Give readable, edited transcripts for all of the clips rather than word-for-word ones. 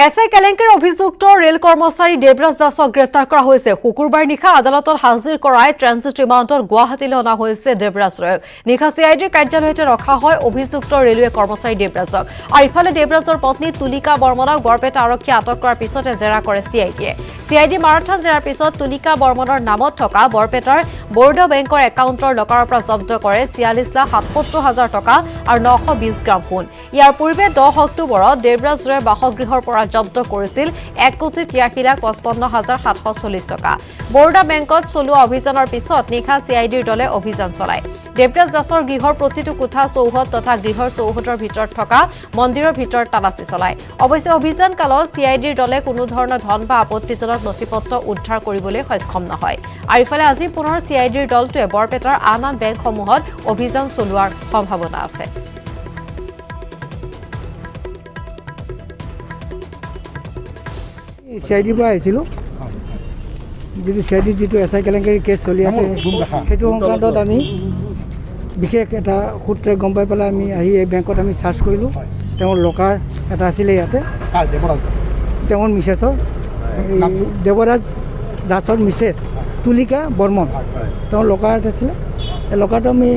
SI কেলেংকাৰীৰ অভিযুক্ত rail কৰ্মচাৰী দেৱৰাজ দাসক গ্ৰেপ্তাৰ কৰা হৈছে। শুকুৰবাৰ নিশা আদালতত হাজিৰ কৰাই ট্ৰেনজিট ৰিমাণ্ডত গুৱাহাটীলৈ অনা হৈছে দেৱৰাজ ৰয়ক। নিশা চিআইডিৰ কাৰ্যালয়তে ৰখা হয় অভিযুক্ত ৰেলৱে কৰ্মচাৰী দেৱৰাজক। আৰু ইফালে দেৱৰাজৰ পত্নী তুলিকা বৰ্মনক বৰপেটা আৰক্ষীয়ে আটক কৰাৰ পিছতে জেৰা কৰে চিআইডিয়ে। চিআইডি মাৰাথান জেৰাৰ পিছত তুলিকা বৰ্মনৰ নামত থকা বৰপেটাৰ বৰোদা বেংকৰ একাউণ্টৰ লকাৰৰ পৰা জব্দ কৰে 46,77,000 টকা আৰু 920 গ্ৰাম সোণ। ইয়াৰ পূৰ্বে 10 অক্টোবৰত দেৱৰাজ ৰয়ে বাসগৃহৰ পৰা জব্দ কৰিছিল 1,83,55,740 টকা। বৰোদা বেংকত চলোৱা অভিযানৰ পিছত নিশা চিআইডিৰ দলে অভিযান চলায়। দেৱৰাজ দাসৰ গৃহৰ প্ৰতিটো কোঠা চৌহদ তথা গৃহৰ চৌহদৰ ভিতৰত থকা মন্দিৰৰ ভিতৰত তালাচী চলায়। অৱশ্যে অভিযান কালত চিআইডিৰ দলে কোনো ধৰণৰ ধন বা আপত্তিজনক নথিপত্ৰ উদ্ধাৰ কৰিবলৈ সক্ষম নহয়। আৰু ইফালে আজি পুনৰ চিআইডিৰ দলটোৱে বৰপেটাৰ আন বেংকসমূহত অভিযান চলোৱাৰ সম্ভাৱনা আছে। চিআইডিৰ পৰা আহিছিলোঁ, যিটো চিআইডিৰ যিটো এছআই কেলেংকাৰী কেছ চলি আছে সেইটো সংক্ৰান্তত আমি বিশেষ এটা সূত্ৰে গম পাই পেলাই আমি আহি এই বেংকত আমি চাৰ্চ কৰিলোঁ। তেওঁৰ লকাৰ এটা আছিলে ইয়াতে, তেওঁৰ মিছেছৰ দেৱৰাজ দাসৰ মিছেছ তুলিকা বৰ্মন, তেওঁৰ লকাৰ এটা আছিলে। এই লকাৰটো আমি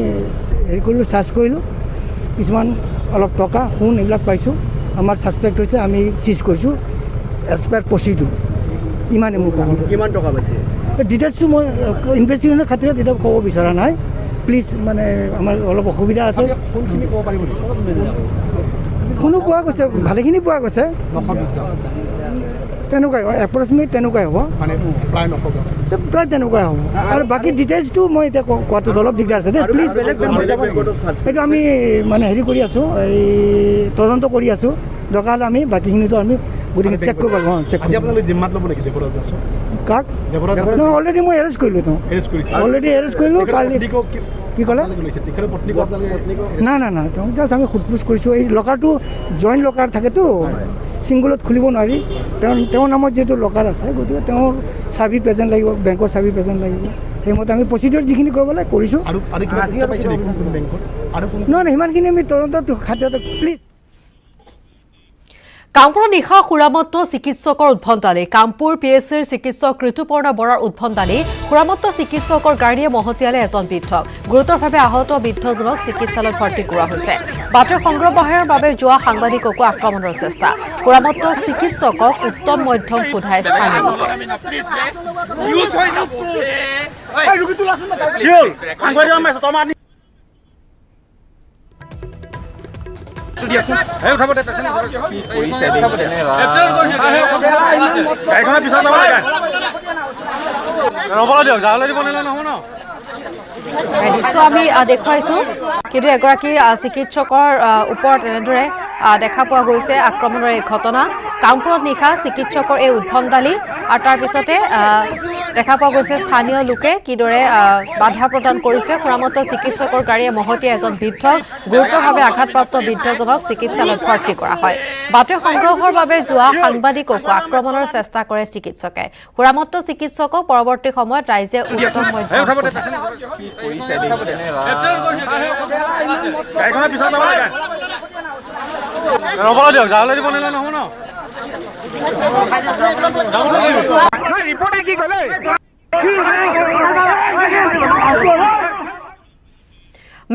হেৰি কৰিলোঁ, চাৰ্চ কৰিলোঁ, কিছুমান অলপ টকা সোণ এইবিলাক পাইছোঁ। আমাৰ ছাছপেক্ট হৈছে, আমি চিজ কৰিছোঁ এজ পাৰ প্ৰচিডিউৰ। ইমানে মোৰ কাম। কিমান টকা পাইছে ডিটেইলছটো মই ইনভেষ্টিগেশ্যনৰ খাতিৰত এতিয়া ক'ব বিচৰা নাই, প্লিজ। মানে আমাৰ অলপ অসুবিধা আছে। কোনখিনি ক'ব পাৰিব নেকি? সোণো পোৱা গৈছে, ভালেখিনি পোৱা গৈছে, তেনেকুৱাই এপ্ৰক্সিমেট তেনেকুৱাই হ'ব, প্ৰায় তেনেকুৱাই হ'ব। আৰু বাকী ডিটেইলছটো মই এতিয়া কোৱাটো অলপ দিগদাৰ আছে দেই, প্লিজ। এইটো আমি মানে হেৰি কৰি আছোঁ, এই তদন্ত কৰি আছোঁ। দৰকাৰ হ'লে আমি বাকীখিনিতো আমি গোটেইখিনি চেক কৰিব লাগিব। কাক? অলৰেডি মই এৰেষ্ট কৰিলোঁ। তেওঁ অলৰেডি এৰেষ্ট কৰিলোঁ। কালি কি ক'লে? না তেওঁ জাষ্ট আমি সোধ-পোছ কৰিছোঁ। এই লকাৰটো জইণ্ট লকাৰ থাকেতো, ছিংগুলত খুলিব নোৱাৰি। তেওঁৰ নামত যিহেতু লকাৰ আছে, গতিকে তেওঁৰ চাবি প্ৰেজেণ্ট লাগিব, বেংকৰ চাবি প্ৰেজেণ্ট লাগিব। সেইমতে আমি প্ৰচিডিউৰ যিখিনি কৰিব লাগে কৰিছোঁ। নহয়, সিমানখিনি আমি তদন্ত খাতিৰতে, প্লিজ। কামপুৰত নিশা সুৰামত্ত চিকিৎসকৰ উদ্ভণ্ডালি। কামপুৰ PHCৰ চিকিৎসক ঋতুপৰ্ণা বৰাৰ উদ্ভণ্ডালি। সুৰামত্ত চিকিৎসকৰ গাড়ীয়ে মহতিয়ালে এজন বৃদ্ধক। গুৰুতৰভাৱে আহত বৃদ্ধজনক চিকিৎসালয়ত ভৰ্তি কৰোৱা হৈছে। বাতৰি সংগ্ৰহ বঢ়াৰ বাবে যোৱা সাংবাদিককো আক্ৰমণৰ চেষ্টা। সুৰামত্ত চিকিৎসকক উত্তম মধ্যম সোধাই স্থানীয় লোকে। দৃশ্য আমি দেখুৱাইছোঁ, কিন্তু এগৰাকী চিকিৎসকৰ ওপৰত এনেদৰে দেখা পোৱা গৈছে আক্ৰমণৰ এই ঘটনা। কামপুৰত নিশা চিকিৎসকৰ এই উদ্ভণ্ডালি, আৰু তাৰপিছতে দেখা পোৱা গৈছে স্থানীয় লোকে কিদৰে বাধা প্ৰদান কৰিছে। সুৰামত্ত চিকিৎসকৰ গাড়ীয়ে মহতিয়াই এজন বৃদ্ধক, গুৰুতৰভাৱে আঘাতপ্ৰাপ্ত বৃদ্ধজনক চিকিৎসালয়ত ভৰ্তি কৰা হয়। বাতৰি সংগ্ৰহৰ বাবে যোৱা সাংবাদিককো আক্ৰমণৰ চেষ্টা কৰে চিকিৎসকে। সুৰামত্ত চিকিৎসকক পৰৱৰ্তী সময়ত ৰাইজে উত্তম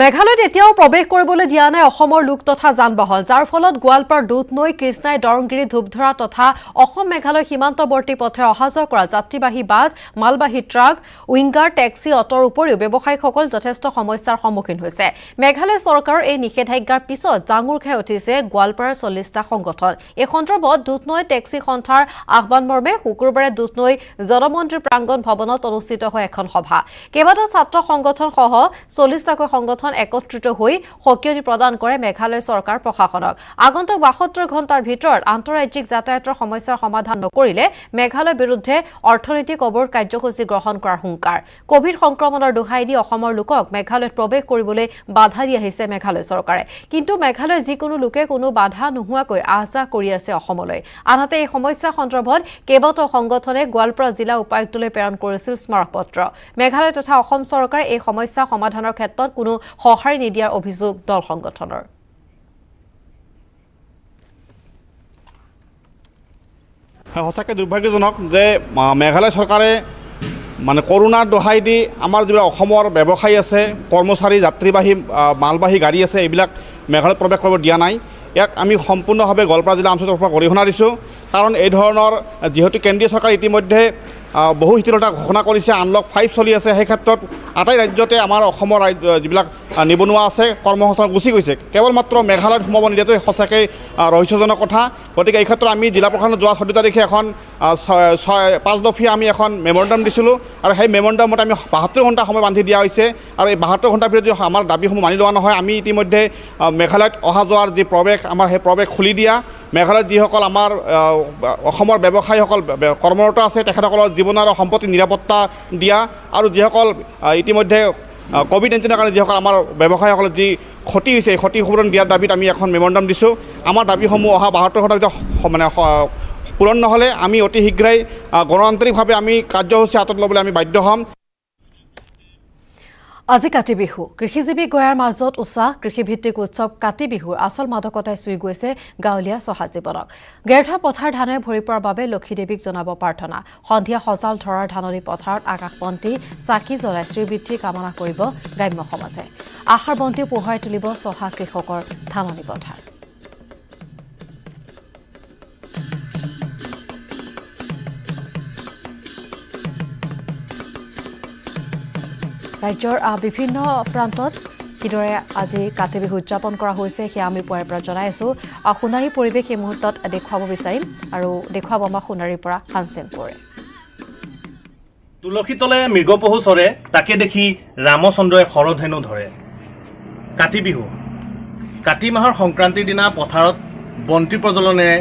মেঘালয়ত এতিয়াও প্ৰৱেশ কৰিবলৈ দিয়া নাই অসমৰ লোক তথা যান বাহন, যাৰ ফলত গোৱালপাৰা দুধনৈ কৃষ্ণাই দৰংগিৰি ধূপধৰা তথা অসম মেঘালয় সীমান্তৱৰ্তী পথে অহা যোৱা কৰা যাত্ৰীবাহী বাছ, মালবাহী ট্ৰাক, উইংগাৰ, টেক্সি, অটোৰ উপৰিও ব্যৱসায়ীসকল যথেষ্ট সমস্যাৰ সন্মুখীন হৈছে। মেঘালয় চৰকাৰৰ এই নিষেধাজ্ঞাৰ পিছত জাঙুৰ খাই উঠিছে গোৱালপাৰাৰ 40টা সংগঠন। এই সন্দৰ্ভত দুধনৈ টেক্সি সন্থাৰ আহ্বান মৰ্মে শুকুৰবাৰে দুধনৈ জনমন্দিৰ প্ৰাংগণ ভৱনত অনুষ্ঠিত হয় এখন সভা। কেইবাটাও ছাত্ৰ সংগঠন সহ 40টাকৈ সংগঠন একত্ৰিত হৈ সকিয়নি প্ৰদান কৰে মেঘালয় চৰকাৰ প্ৰশাসনক। আগন্তুক 72 ঘণ্টাৰ ভিতৰত আন্তঃৰাজ্যিক যাতায়াতৰ সমস্যাৰ সমাধান নকৰিলে মেঘালয়ৰ বিৰুদ্ধে অৰ্থনৈতিক অৱৰোধ কাৰ্যসূচী গ্ৰহণ কৰাৰ হুংকাৰ। কোভিড সংক্ৰমণৰ দোহাই দি অসমৰ লোকক মেঘালয়ত প্ৰৱেশ কৰিবলৈ বাধা দি আহিছে মেঘালয় চৰকাৰে। কিন্তু মেঘালয়ৰ যিকোনো লোকে কোনো বাধা নোহোৱাকৈ আহ-যাহ কৰি আছে অসমলৈ। আনহাতে এই সমস্যা সন্দৰ্ভত কেইবাটাও সংগঠনে গোৱালপাৰা জিলা উপায়ুক্তলৈ প্ৰেৰণ কৰিছিল স্মাৰকপত্ৰ। মেঘালয় তথা অসম চৰকাৰে এই সমস্যা সমাধানৰ ক্ষেত্ৰত কোনো সঁহাৰি নিদিয়াৰ অভিযোগ দল সংগঠনৰ। সঁচাকৈ দুৰ্ভাগ্যজনক যে মেঘালয় চৰকাৰে মানে কৰোণাৰ দোহাই দি আমাৰ যিবিলাক অসমৰ ব্যৱসায়ী আছে, কৰ্মচাৰী, যাত্ৰীবাহী, মালবাহী গাড়ী আছে, এইবিলাক মেঘালয়ত প্ৰৱেশ কৰিব দিয়া নাই। ইয়াক আমি সম্পূৰ্ণভাৱে গোৱালপাৰা জিলা অঞ্চলৰ পৰা গৰিহণা দিছোঁ। কাৰণ এই ধৰণৰ যিহেতু কেন্দ্ৰীয় চৰকাৰে ইতিমধ্যে বহু শিথিলতা ঘোষণা কৰিছে, আনলক 5 চলি আছে, সেই ক্ষেত্ৰত আটাই ৰাজ্যতে আমাৰ অসমৰ যিবিলাক নিবনুৱা আছে কৰ্মসংস্থাপন গুচি গৈছে, কেৱল মাত্ৰ মেঘালয়ত সোমাব নিদিয়াটো সঁচাকৈ ৰহস্যজনক কথা। গতিকে এই ক্ষেত্ৰত আমি জিলা প্ৰশাসনত যোৱা 14 তাৰিখে এখন 5 দফীয়া আমি এখন মেমৰেণ্ডাম দিছিলোঁ আৰু সেই মেমৰেণ্ডামত আমি 72 ঘণ্টা সময় বান্ধি দিয়া হৈছে আৰু এই 72 ঘণ্টাৰ ভিতৰত যদি আমাৰ দাবীসমূহ মানি লোৱা নহয়, আমি ইতিমধ্যে মেঘালয়ত অহা যোৱাৰ যি প্ৰৱেশ, আমাৰ সেই প্ৰৱেশ খুলি দিয়া, মেঘালয়ত যিসকল আমাৰ অসমৰ ব্যৱসায়ীসকল কৰ্মৰত আছে তেখেতসকলৰ জীৱন আৰু সম্পত্তিৰ নিৰাপত্তা দিয়া আৰু যিসকল ইতিমধ্যে COVID-19 কাৰণে যিসকল আমাৰ ব্যৱসায়ীসকলৰ যি ক্ষতি হৈছে, এই ক্ষতিপূৰণ দিয়াৰ দাবীত আমি এখন মেমৰেণ্ডাম দিছোঁ। আমাৰ দাবীসমূহ অহা 72 ঘণ্টাৰ ভিতৰত মানে পূৰণ নহ'লে আমি অতি শীঘ্ৰেই গণতান্ত্ৰিকভাৱে আমি কাৰ্যসূচী হাতত ল'বলৈ আমি বাধ্য হ'ম। আজি কাতি বিহু কৃষিজীৱী গয়াৰ মাজত উৎসাহ কৃষিভিত্তিক উৎসৱ কাতি বিহুৰ আচল মাদকতাই চুই গৈছে গাঁৱলীয়া চহা জীৱনক। গেৰুঠা পথাৰ ধানেৰে ভৰি পৰাৰ বাবে লক্ষী দেৱীক জনাব প্ৰাৰ্থনা। সন্ধিয়া সজাল ধৰাৰ ধাননি পথাৰত আকাশবন্তি চাকি জ্বলাই শ্ৰীবৃদ্ধি কামনা কৰিব গ্ৰাম্য সমাজে। আশাৰ বন্তি পোহৰাই তুলিব চহা কৃষকৰ ধাননি পথাৰ। ৰাজ্যৰ বিভিন্ন প্ৰান্তত কিদৰে আজি কাতি বিহু উদযাপন কৰা হৈছে সেয়া আমি পুৱাৰে পৰা জনাই আছোঁ। সোণাৰী পৰিৱেশ এই মুহূৰ্তত দেখুৱাব বিচাৰিম আৰু দেখুৱাব আমাৰ সোণাৰীৰ পৰা হানচেন কোঁৱৰে। তুলসী তলে মৃগপহু চৰে, তাকে দেখি ৰামচন্দ্ৰই শৰধেনু ধৰে। কাতি বিহু কাতি মাহৰ সংক্ৰান্তিৰ দিনা পথাৰত বন্তি প্ৰজ্বলনেৰে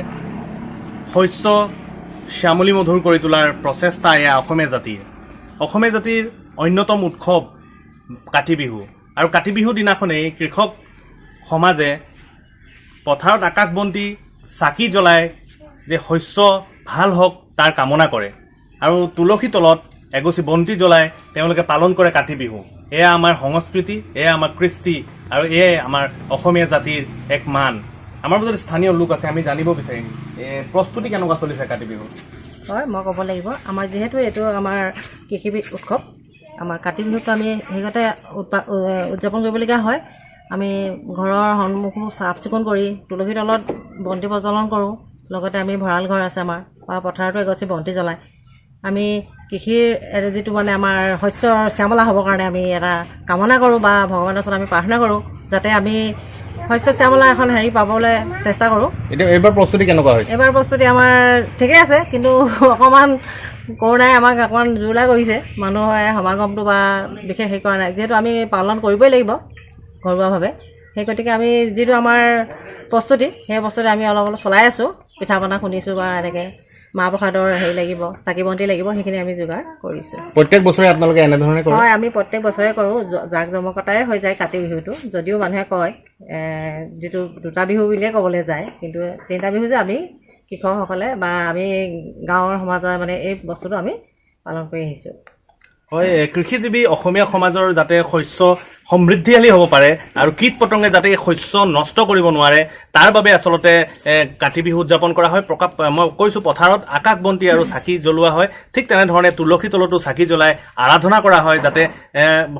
শস্য শ্যামলী মধুৰ কৰি তোলাৰ প্ৰচেষ্টা এয়া অসমীয়া জাতিৰ অন্যতম উৎসৱ কাতি বিহু। আৰু কাতি বিহু দিনাখনেই কৃষক সমাজে পথাৰত আকাশবন্তি চাকি জ্বলাই যে শস্য ভাল হওক তাৰ কামনা কৰে আৰু তুলসী তলত এগছি বন্তি জ্বলাই তেওঁলোকে পালন কৰে কাতি বিহু। এয়া আমাৰ সংস্কৃতি, এয়া আমাৰ কৃষ্টি আৰু এয়াই আমাৰ অসমীয়া জাতিৰ এক মান। আমাৰ মাজত স্থানীয় লোক আছে, আমি জানিব বিচাৰিম প্ৰস্তুতি কেনেকুৱা চলিছে কাতি বিহু। হয়, মই ক'ব লাগিব, আমাৰ যিহেতু এইটো আমাৰ কৃষি উৎসৱ, আমাৰ কাতি বিহুটো আমি সেইগতে উদযাপন কৰিবলগীয়া হয়। আমি ঘৰৰ সন্মুখবোৰ চাফ চিকুণ কৰি তুলসী তলত বন্তি প্ৰজ্বলন কৰোঁ। লগতে আমি ভঁৰাল ঘৰ আছে আমাৰ, বা পথাৰতো এগছি বন্তি জ্বলাই আমি কৃষিৰ যিটো মানে আমাৰ শস্যৰ শ্যামলা হ'বৰ কাৰণে আমি এটা কামনা কৰোঁ বা ভগৱানৰ ওচৰত আমি প্ৰাৰ্থনা কৰোঁ যাতে আমি শস্য শ্যামলা এখন হেৰি পাবলৈ চেষ্টা কৰোঁ। এইবাৰ প্ৰস্তুতি কেনেকুৱা হৈছে? এইবাৰ প্ৰস্তুতি আমাৰ ঠিকেই আছে, কিন্তু অকণমান কৰোণাই আমাক অকণমান জোৰলা কৰিছে। মানুহে সমাগমটো বা বিশেষ হেৰি কৰা নাই, যিহেতু আমি পালন কৰিবই লাগিব ঘৰুৱাভাৱে। সেই গতিকে আমি যিটো আমাৰ প্ৰস্তুতি, সেই প্ৰস্তুতি আমি অলপ অলপ চলাই আছোঁ। পিঠা পনা খুন্দিছোঁ বা এনেকৈ মাহ প্ৰসাদৰ হেৰি লাগিব, চাকি বন্তি লাগিব, সেইখিনি আমি যোগাৰ কৰিছোঁ। প্ৰত্যেক বছৰে আপোনালোকে এনেধৰণে কৰে? হয়, আমি প্ৰত্যেক বছৰে কৰোঁ। জাক জমকতাৰে হৈ যায় কাতি বিহুটো, যদিও মানুহে কয় যিটো দুটা বিহু বুলিয়ে ক'বলৈ যায়, কিন্তু তিনিটা বিহু যে আমি কৃষকসকলে বা আমি গাঁৱৰ সমাজৰ মানে এই বস্তুটো আমি পালন কৰি আহিছোঁ। হয়, কৃষিজীৱী অসমীয়া সমাজৰ যাতে শস্য সমৃদ্ধিশালী হ'ব পাৰে আৰু কীট পতংগে যাতে শস্য নষ্ট কৰিব নোৱাৰে, তাৰ বাবে আচলতে কাতি বিহু উদযাপন কৰা হয়। মই কৈছোঁ পথাৰত আকাশ বন্তি আৰু চাকি জ্বলোৱা হয়, ঠিক তেনেধৰণে তুলসী তলতো চাকি জ্বলাই আৰাধনা কৰা হয় যাতে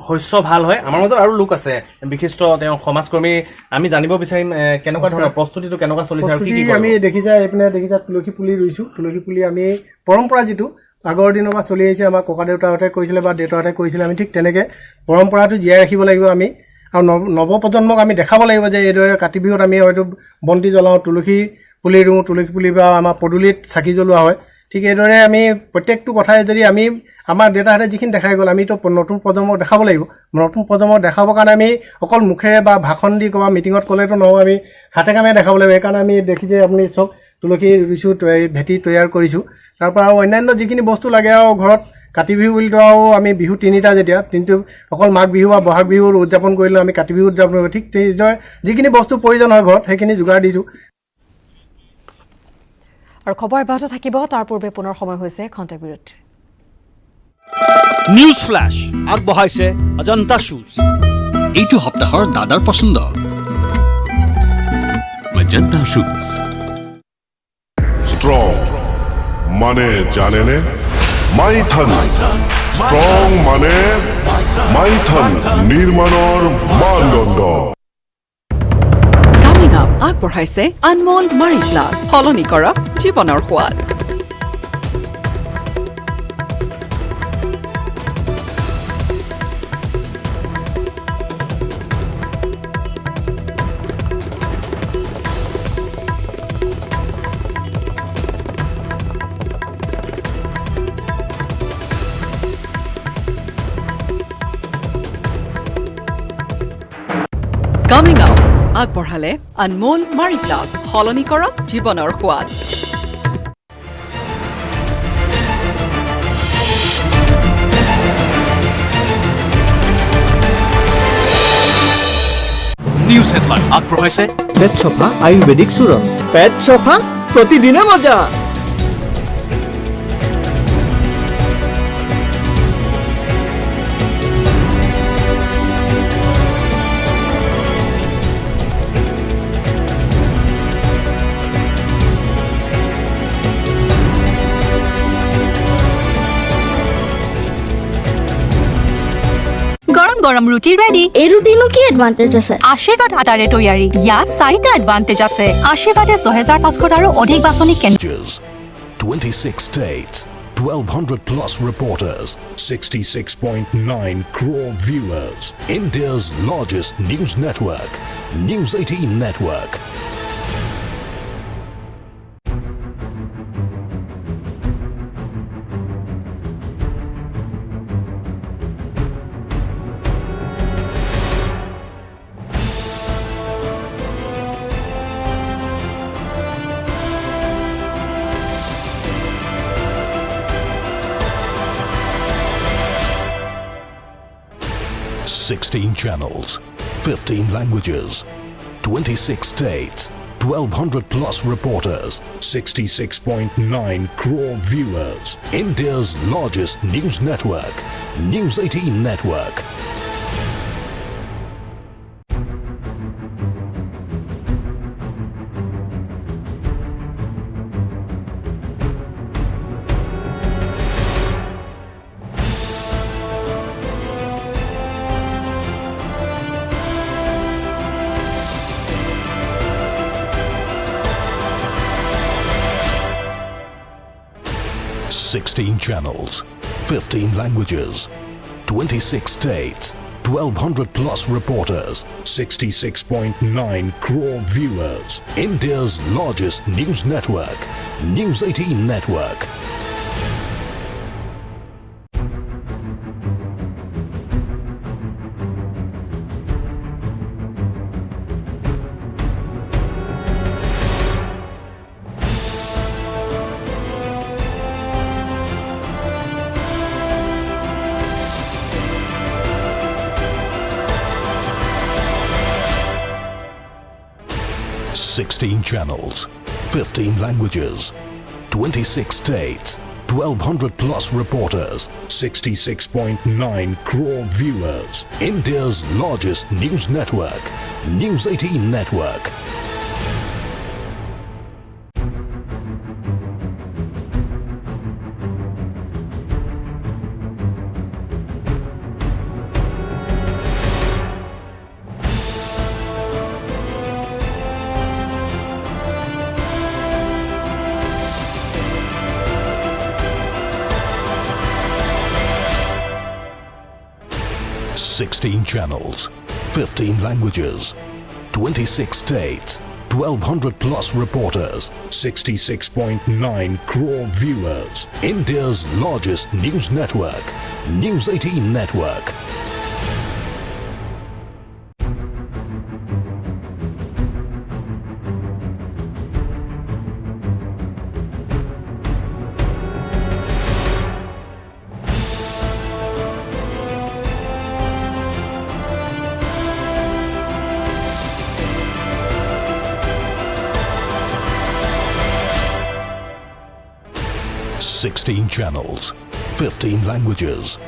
শস্য ভাল হয়। আমাৰ মাজত আৰু লোক আছে বিশিষ্ট তেওঁ সমাজকৰ্মী, আমি জানিব বিচাৰিম কেনেকুৱা ধৰণৰ প্ৰস্তুতিটো কেনেকুৱা চলিছে আৰু কি কি আমি দেখিছা এইপিনে দেখিছা তুলসী পুলি ৰুইছোঁ। তুলসী পুলি আমি পৰম্পৰা যিটো আগৰ দিনৰ পৰা চলি আহিছে, আমাৰ ককা দেউতাহঁতে কৰিছিলে বা দেউতাহঁতে কৰিছিলে, আমি ঠিক তেনেকৈ পৰম্পৰাটো জীয়াই ৰাখিব লাগিব আমি। আৰু নৱপ্ৰজন্মক আমি দেখাব লাগিব যে এইদৰে কাতি বিহুত আমি হয়তো বন্তি জ্বলাওঁ, তুলসী পুলি ৰুওঁ, তুলসী পুলি বা আমাৰ পদূলিত চাকি জ্বলোৱা হয়। ঠিক এইদৰে আমি প্ৰত্যেকটো কথাই যদি আমি আমাৰ দেউতাহঁতে যিখিনি দেখাই গ'ল, আমিতো নতুন প্ৰজন্মক দেখাব লাগিব। নতুন প্ৰজন্মক দেখাবৰ কাৰণে আমি অকল মুখেৰে বা ভাষণ দি ক'বা মিটিঙত ক'লেতো নহ'ব, আমি হাতে কামে দেখাব লাগিব। সেইকাৰণে আমি দেখিছে আপুনি চব তুলসী ৰুইছোঁ, ভেটি তৈয়াৰ কৰিছোঁ। তাৰপৰা আৰু অন্যান্য যিখিনি বস্তু লাগে আৰু ঘৰত কাতি বিহু বুলিতো আৰু আমি বিহু তিনিটা, যেতিয়া তিনিটো অকল মাঘ বিহু বা বহাগ বিহু উদযাপন কৰিলে আমি কাতি বিহু উদযাপন কৰোঁ। ঠিক তেনেদৰে যিখিনি বস্তু প্ৰয়োজন হয় ঘৰত সেইখিনি যোগাৰ দিছোঁ। আৰু খবৰ অব্যাহত থাকিব, তাৰ পূৰ্বে পুনৰ সময় হৈছে খন্তেক বিৰতিৰ। নিউজ ফ্লাছ আগবঢ়াইছে অজন্তা শ্বুজ। এইটো সপ্তাহৰ দাদাৰ পচন্দ অজন্তা শ্বুজ। Strong, মানে জানেনে মাইথান স্ট্ৰং মানে মাইথান নিৰ্মাণৰ মানদণ্ড কামিং আপ আগবঢ়াইছে আনমোল মাৰি প্লাছ সলনি কৰক জীৱনৰ সোৱাদ কামিং আপ আগবঢ়ালে আনমোল মাৰি প্লাছ সলনি কৰক জীৱনৰ সোৱাদ নিউজ হেডলাইন আগবঢ়াইছে পেট চফা আয়ুৰ্বেদিক চূৰণ পেট চফা প্ৰতিদিনে মজা গৰম ৰুটি ৰেডি এই ৰুটিনো কি এডভান্টেজ আছে আশীৰ্বাদ আটাৰে তৈয়াৰী ইয়াত 4টা এডভান্টেজ আছে আশীৰ্বাদে 6500 আৰু অধিক বাছনি কেন্দ্ৰ 26 states 1200 plus reporters 66.9 crore viewers India's largest news network News 18 network ...16 channels, 15 languages, 26 states, 1200 plus reporters, 66.9 crore viewers. India's largest news network, News 18 network. ...16 channels, 15 languages, 26 states, 1200 plus reporters, 66.9 crore viewers. India's largest news network, News 18 network. ...16 channels, 15 languages, 26 states, 1200 plus reporters, 66.9 crore viewers. India's largest news network, News 18 network. ...16 channels, 15 languages, 26 states, 1200 plus reporters, 66.9 crore viewers. India's largest news network, News 18 network. ...16 channels, 15 languages,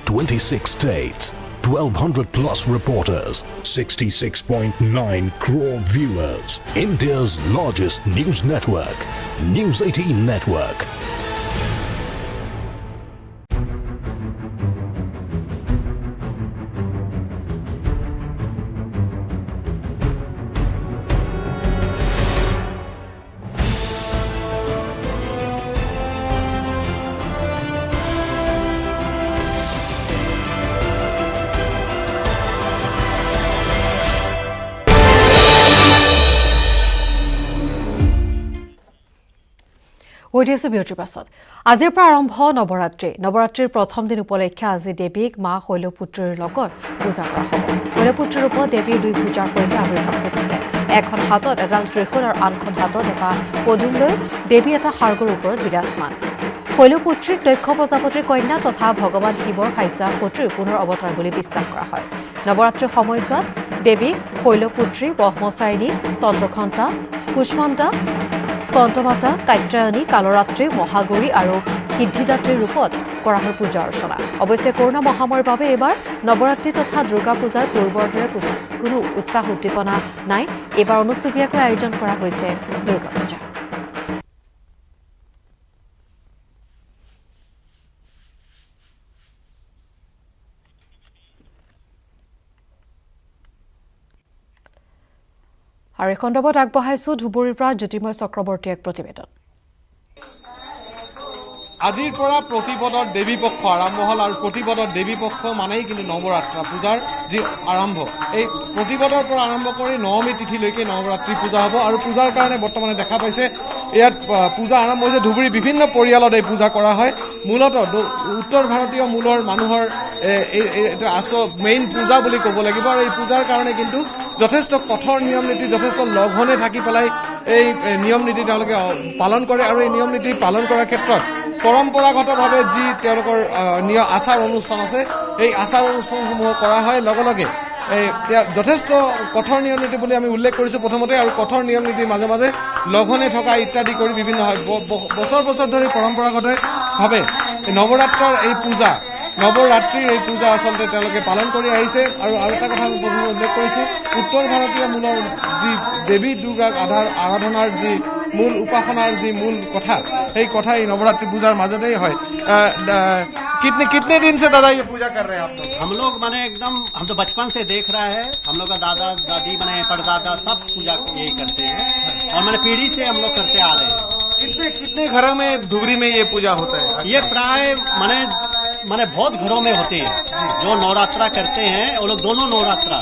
26 states, 1200 plus reporters, 66.9 crore viewers. India's largest news network, News 18 network. উঠি আছো বিৰতিৰ পাছত আজিৰ পৰা আৰম্ভ নৱৰাত্ৰিৰ প্ৰথম দিন উপলক্ষে আজি দেৱীক মা শৈলপুত্ৰীৰ লগত পূজা কৰা হ'ব শৈলপুত্ৰীৰ ৰূপত দেৱীৰ দুই পূজাৰ সৈতে আৱিৰ্ভাৱ ঘটিছে এখন হাতত এডাল ত্ৰিশূল আৰু আনখন হাতত এটা পদুম লৈ দেৱী এটা সাৰ্গৰ ওপৰত বিৰাজমান শৈলপুত্ৰীক দক্ষ প্ৰজাপতিৰ কন্যা তথা ভগৱান শিৱৰ ভাজ্যা সতীৰ পুনৰ অৱতাৰ বুলি বিশ্বাস কৰা হয় নৱৰাত্ৰিৰ সময়ছোৱাত দেৱীক শৈলপুত্ৰী ব্ৰহ্মচাৰিণী চন্দ্ৰঘণ্টা কুষ্মাণ্ডা স্কন্দমাতা কাত্যায়নী কালৰাত্ৰি মহাগৌৰী আৰু সিদ্ধিদাত্ৰীৰ ৰূপত কৰা হয় পূজা অৰ্চনা অৱশ্যে কৰোনা মহামাৰীৰ বাবে এইবাৰ নৱৰাত্ৰি তথা দুৰ্গা পূজাৰ পূৰ্বৰ দৰে কোনো উৎসাহ উদ্দীপনা নাই এইবাৰ অনুষ্টুপীয়াকৈ আয়োজন কৰা হৈছে দুৰ্গা পূজা আৰু এই খণ্ডত আগবঢ়াইছো ধুবুৰীৰ পৰা জ্যোতিৰ্ময় চক্ৰৱৰ্তীৰ এক প্ৰতিবেদন আজিৰ পৰা প্ৰতিপদৰ দেৱী পক্ষ আৰম্ভ হ'ল আৰু প্ৰতিপদৰ দেৱী পক্ষ মানেই কিন্তু নৱৰাত্ৰা পূজাৰ যি আৰম্ভ এই প্ৰতিপদৰ পৰা আৰম্ভ কৰি নৱমী তিথিলৈকে নৱৰাত্ৰি পূজা হ'ব আৰু পূজাৰ কাৰণে বৰ্তমানে দেখা পাইছে ইয়াত পূজা আৰম্ভ হৈছে ধুবুৰী বিভিন্ন পৰিয়ালত এই পূজা কৰা হয় মূলতঃ উত্তৰ ভাৰতীয় মূলৰ মানুহৰ এইটো মেইন পূজা বুলি ক'ব লাগিব আৰু এই পূজাৰ কাৰণে কিন্তু যথেষ্ট কঠোৰ নিয়ম নীতি যথেষ্ট লঘনে থাকি পেলাই এই নিয়ম নীতি তেওঁলোকে পালন কৰে আৰু এই নিয়ম নীতি পালন কৰাৰ ক্ষেত্ৰত পৰম্পৰাগতভাৱে যি তেওঁলোকৰ আচাৰ অনুষ্ঠান আছে এই আচাৰ অনুষ্ঠানসমূহ কৰা হয় লগে লগে যথেষ্ট কঠোৰ নিয়ম নীতি বুলি আমি উল্লেখ কৰিছোঁ প্ৰথমতে আৰু কঠোৰ নিয়ম নীতিৰ মাজে মাজে লঘনে থকা ইত্যাদি কৰি বিভিন্ন হয় বছৰ বছৰ ধৰি পৰম্পৰাগতভাৱে নৱৰাত্ৰৰ এই পূজা নৱৰাত্ৰিৰ এই পূজা আচলতে তেওঁলোকে পালন কৰি আহিছে আৰু এটা কথা আমি প্ৰথমে উল্লেখ কৰিছোঁ উত্তৰ ভাৰতীয় মূলৰ যি দেৱী দুৰ্গাক আৰাধনাৰ যি মূল উপাসনাৰ যি মূল কথা সেই কথা এই নৱৰাত্रि পূজাৰ মাজতেই হয় कितने दिन से दादा ये पूजा कर रहे हैं आप लोग हम लोग माने एकदम हम तो बचपन से देख रहा है हम लोग का दादा दादी माने परदादा सब पूजा यही करते हैं और मैंने पीढ़ी से हम लोग करते आ रहे हैं कितने घरों में धुबरी में ये पूजा होता है ये प्राय माने बहुत घरों में होती है जो नवरात्रा करते हैं वो लोग दोनों नवरात्रा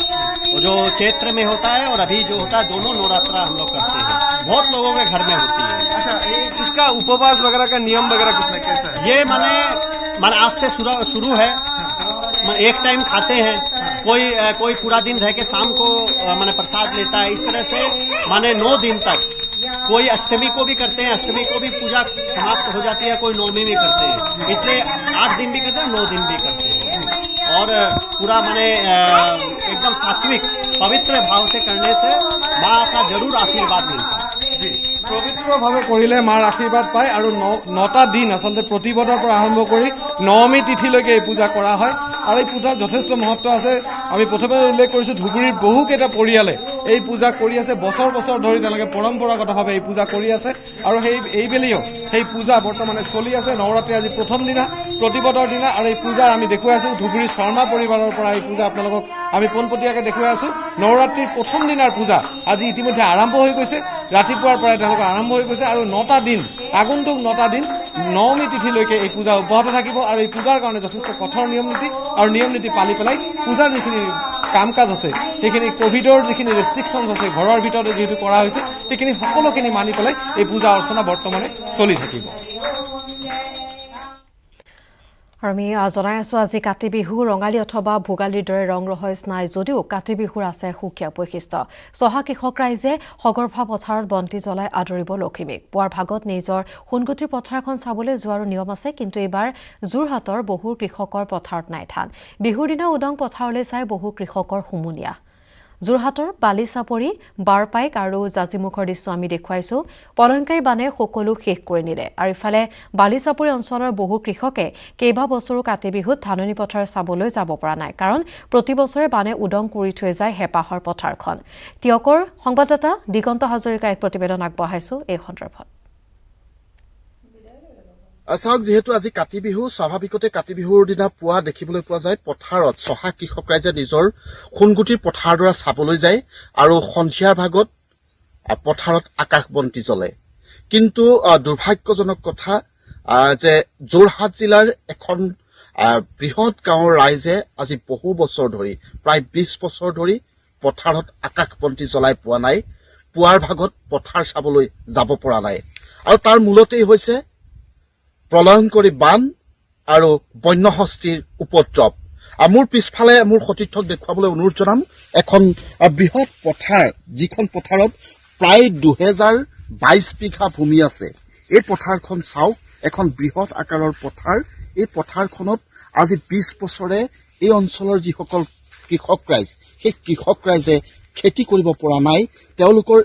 जो चैत्र में होता है और अभी जो होता है दोनों नवरात्रा हम लोग करते हैं बहुत लोगों के घर में होती है अच्छा इसका उपवास वगैरह का नियम वगैरह कितना कैसा है ये माने आज से शुरू है एक टाइम खाते हैं कोई पूरा दिन रह के शाम को माने प्रसाद लेता है इस तरह से माने 9 दिन तक कोई अष्टमी को भी करते हैं अष्टमी को भी पूजा समाप्त हो जाती है कोई नवमी भी करते हैं इसलिए 8 दिन भी करते हैं 9 दिन भी करते हैं और पूरा माने एकदम सात्विक पवित्र भाव से करने से माँ का जरूर आशीर्वाद मिलता है পবিত্ৰভাৱে কৰিলে মাৰ আশীৰ্বাদ পায় আৰু 9টা দিন আচলতে প্ৰতিপদৰ পৰা আৰম্ভ কৰি নৱমী তিথিলৈকে এই পূজা কৰা হয় আৰু এই পূজাৰ যথেষ্ট মহত্ব আছে আমি প্ৰথমে উল্লেখ কৰিছোঁ ধুবুৰীৰ বহুকেইটা পৰিয়ালে এই পূজা কৰি আছে বছৰ বছৰ ধৰি তেওঁলোকে পৰম্পৰাগতভাৱে এই পূজা কৰি আছে আৰু এইবেলিও সেই পূজা বৰ্তমানে চলি আছে নৱৰাত্ৰি আজি প্ৰথম দিনা প্ৰতিপদৰ দিনা আৰু এই পূজাৰ আমি দেখুৱাই আছোঁ ধুবুৰীৰ শৰ্মা পৰিবাৰৰ পৰা এই পূজা আপোনালোকক আমি পোনপটীয়াকৈ দেখুৱাই আছোঁ নৱৰাত্ৰিৰ প্ৰথম দিনাৰ পূজা আজি ইতিমধ্যে আৰম্ভ হৈ গৈছে ৰাতিপুৱাৰ পৰাই তেওঁলোকৰ আৰম্ভ হৈ গৈছে আৰু 9টা দিন আগন্তুক 9টা দিন নৱমী তিথিলৈকে এই পূজা অব্যাহত থাকিব আৰু এই পূজাৰ কাৰণে যথেষ্ট কঠোৰ নিয়ম নীতি আৰু নিয়ম নীতি পালি পেলাই পূজাৰ যিখিনি কাম কাজ আছে সেইখিনি কোভিডৰ যিখিনি ৰেষ্ট্ৰিকশ্যনছ আছে ঘৰৰ ভিতৰতে যিহেতু কৰা হৈছে সেইখিনি সকলোখিনি মানি পেলাই এই পূজা অৰ্চনা বৰ্তমানে চলি থাকিব আৰু আমি জনাই আছোঁ আজি কাতি বিহু ৰঙালী অথবা ভোগালীৰ দৰে ৰং ৰহইচ নাই যদিও কাতি বিহুৰ আছে সুকীয়া বৈশিষ্ট্য চহা কৃষক ৰাইজে সগৰ্ভা পথাৰত বন্তি জ্বলাই আদৰিব লখিমীক পুৱাৰ ভাগত নিজৰ সোণগুটিৰ পথাৰখন চাবলৈ যোৱাৰো নিয়ম আছে কিন্তু এইবাৰ যোৰহাটৰ বহু কৃষকৰ পথাৰত নাই ধান বিহুৰ দিনা উদং পথাৰলৈ চাই বহু কৃষকৰ হুমুনিয়া যোৰহাটৰ বালিচাপৰি বাৰপাইক আৰু জাজিমুখৰ দৃশ্য আমি দেখুৱাইছোঁ পলংকাই বানে সকলো শেষ কৰি নিলে আৰু ইফালে বালিচাপৰি অঞ্চলৰ বহু কৃষকে কেইবা বছৰো কাতি বিহুত ধাননি পথাৰ চাবলৈ যাব পৰা নাই কাৰণ প্ৰতি বছৰে বানে উদং কৰি থৈ যায় হেপাহৰ পথাৰখন তিয়কৰ সংবাদদাতা দিগন্ত হাজৰিকা এক প্ৰতিবেদন আগবঢ়াইছোঁ এই সন্দৰ্ভত চাওক যিহেতু আজি কাতি বিহু স্বাভাৱিকতে কাতি বিহুৰ দিনা পুৱা দেখিবলৈ পোৱা যায় পথাৰত চহা কৃষক ৰাইজে নিজৰ সোণগুটিৰ পথাৰডৰা চাবলৈ যায় আৰু সন্ধিয়াৰ ভাগত পথাৰত আকাশ বন্তি জ্বলে কিন্তু দুৰ্ভাগ্যজনক কথা যে যোৰহাট জিলাৰ এখন বৃহৎ গাঁৱৰ ৰাইজে আজি বহু বছৰ ধৰি প্ৰায় 20 বছৰ ধৰি পথাৰত আকাশ বন্তি জ্বলাই পোৱা নাই পুৱাৰ ভাগত পথাৰ চাবলৈ যাব পৰা নাই আৰু তাৰ মূলতেই হৈছে প্ৰলয়ংকৰী বান আৰু বন্যহস্তীৰ উপদ্ৰৱ। মোৰ পিছফালে মোৰ সতীৰ্থক দেখুৱাবলৈ অনুৰোধ জনাম এখন বৃহৎ পথাৰ, যিখন পথাৰত প্ৰায় 2022 বিঘা ভূমি আছে। এই পথাৰখন চাওক, এখন বৃহৎ আকাৰৰ পথাৰ। এই পথাৰখনত আজি 20 বছৰে এই অঞ্চলৰ যিসকল কৃষক ৰাইজ, সেই কৃষক ৰাইজে খেতি কৰিব পৰা নাই। তেওঁলোকৰ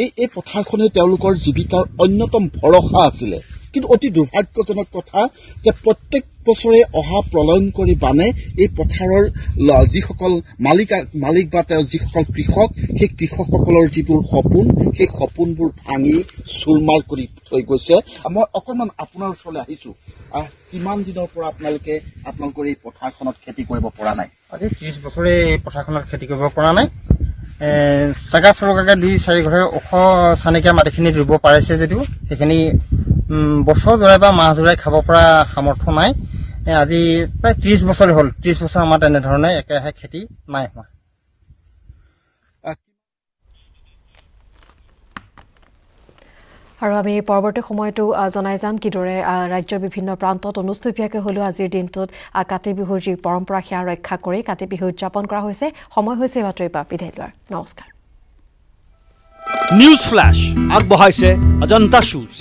এই পথাৰখনে তেওঁলোকৰ জীৱিকাৰ অন্যতম ভৰসা আছিলে। কিন্তু অতি দুৰ্ভাগ্যজনক কথা যে প্ৰত্যেক বছৰে অহা প্ৰলয়ংকৰী বানে এই পথাৰৰ যিসকল মালিক বা তেওঁ যিসকল কৃষক, সেই কৃষকসকলৰ যিবোৰ সপোন, সেই সপোনবোৰ ভাঙি চুৰমাৰ কৰি থৈ গৈছে। মই অকণমান আপোনাৰ ওচৰলৈ আহিছোঁ। কিমান দিনৰ পৰা আপোনালোকৰ এই পথাৰখনত খেতি কৰিব পৰা নাই? আজি 30 বছৰে এই পথাৰখনত খেতি কৰিব পৰা নাই। চাগা চৰকাৰে 2-4 ঘৰে ওখ চানিকীয়া মাটিখিনি ৰুব পাৰিছে যদিও সেইখিনি বছৰ জোৰাই বা মাহ জোৰাই খাব পৰা সামৰ্থ্য নাই। আজি প্ৰায় 30 বছৰ হ'ল, 30 বছৰ আমাৰ তেনেধৰণে একেৰাহে খেতি নাই হোৱা। আৰু আমি পৰৱৰ্তী সময়তো জনাই যাম কিদৰে ৰাজ্যৰ বিভিন্ন প্ৰান্তত অনুষ্ঠুপীয়াকৈ হ'লেও আজিৰ দিনটোত কাতি বিহুৰ যি পৰম্পৰা সেয়া ৰক্ষা কৰি কাতি বিহু উদযাপন কৰা হৈছে। সময় হৈছে বাতৰিৰ পৰা বিদায় লোৱাৰ। নমস্কাৰ। নিউজ ফ্লাছ আগবঢ়াইছে অজন্তা শ্বুজ।